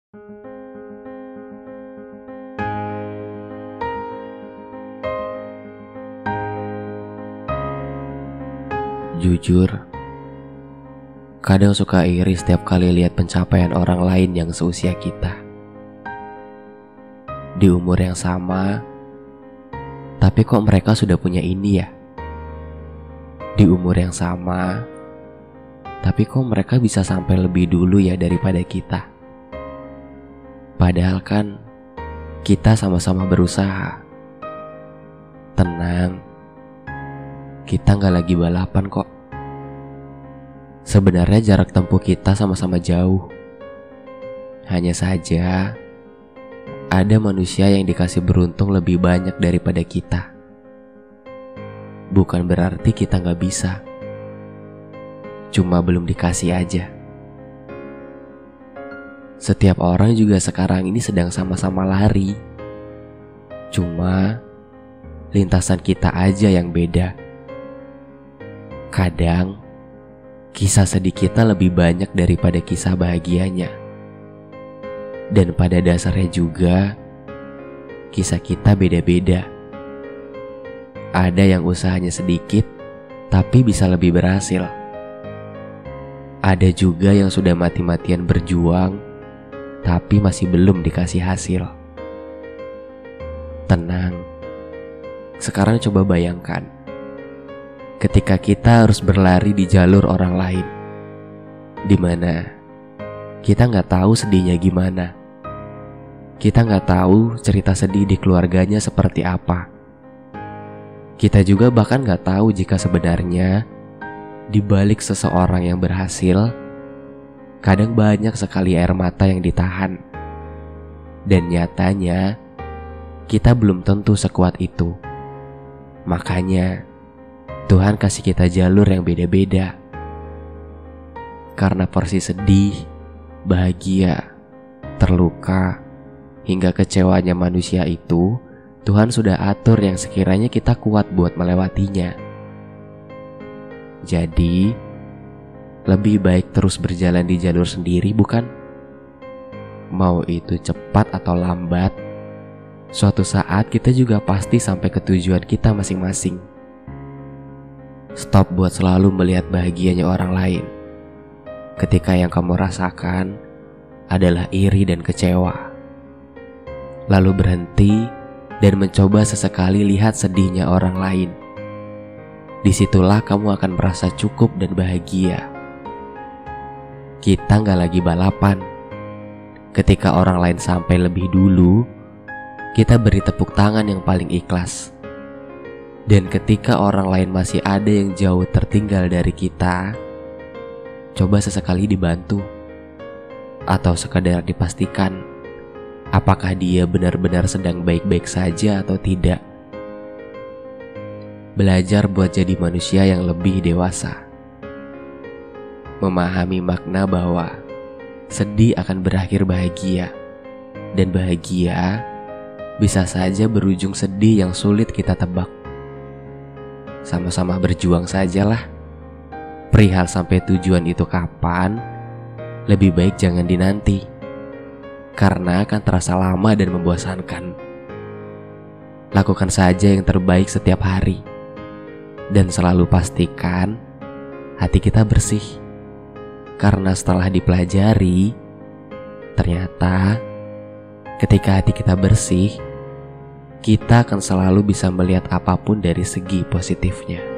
Jujur, kadang suka iri setiap kali lihat pencapaian orang lain yang seusia kita. Di umur yang sama, tapi kok mereka sudah punya ini ya? Di umur yang sama, tapi kok mereka bisa sampai lebih dulu ya daripada kita? Padahal kan kita sama-sama berusaha. Tenang, kita gak lagi balapan kok. Sebenarnya jarak tempuh kita sama-sama jauh. Hanya saja ada manusia yang dikasih beruntung lebih banyak daripada kita. Bukan berarti kita gak bisa, cuma belum dikasih aja. Setiap orang juga sekarang ini sedang sama-sama lari, cuma lintasan kita aja yang beda. Kadang kisah sedih kita lebih banyak daripada kisah bahagianya. Dan pada dasarnya juga kisah kita beda-beda. Ada yang usahanya sedikit tapi bisa lebih berhasil. Ada juga yang sudah mati-matian berjuang tapi masih belum dikasih hasil. Tenang, sekarang coba bayangkan ketika kita harus berlari di jalur orang lain, dimana kita gak tahu sedihnya gimana. Kita gak tahu cerita sedih di keluarganya seperti apa. Kita juga bahkan gak tahu jika sebenarnya di balik seseorang yang berhasil, kadang banyak sekali air mata yang ditahan. Dan nyatanya kita belum tentu sekuat itu. Makanya Tuhan kasih kita jalur yang beda-beda. Karena porsi sedih, bahagia, terluka, hingga kecewanya manusia itu, Tuhan sudah atur yang sekiranya kita kuat buat melewatinya. Jadi, lebih baik terus berjalan di jalur sendiri, bukan? Mau itu cepat atau lambat, suatu saat kita juga pasti sampai ke tujuan kita masing-masing. Stop buat selalu melihat bahagianya orang lain ketika yang kamu rasakan adalah iri dan kecewa. Lalu berhenti dan mencoba sesekali lihat sedihnya orang lain. Disitulah kamu akan merasa cukup dan bahagia. Kita gak lagi balapan. Ketika orang lain sampai lebih dulu, kita beri tepuk tangan yang paling ikhlas. Dan ketika orang lain masih ada yang jauh tertinggal dari kita, coba sesekali dibantu. Atau sekadar dipastikan apakah dia benar-benar sedang baik-baik saja atau tidak. Belajar buat jadi manusia yang lebih dewasa. Memahami makna bahwa sedih akan berakhir bahagia. Dan bahagia bisa saja berujung sedih yang sulit kita tebak. Sama-sama berjuang sajalah. Perihal sampai tujuan itu kapan, lebih baik jangan dinanti, karena akan terasa lama dan membosankan. Lakukan saja yang terbaik setiap hari, dan selalu pastikan hati kita bersih. Karena setelah dipelajari, ternyata ketika hati kita bersih, kita akan selalu bisa melihat apapun dari segi positifnya.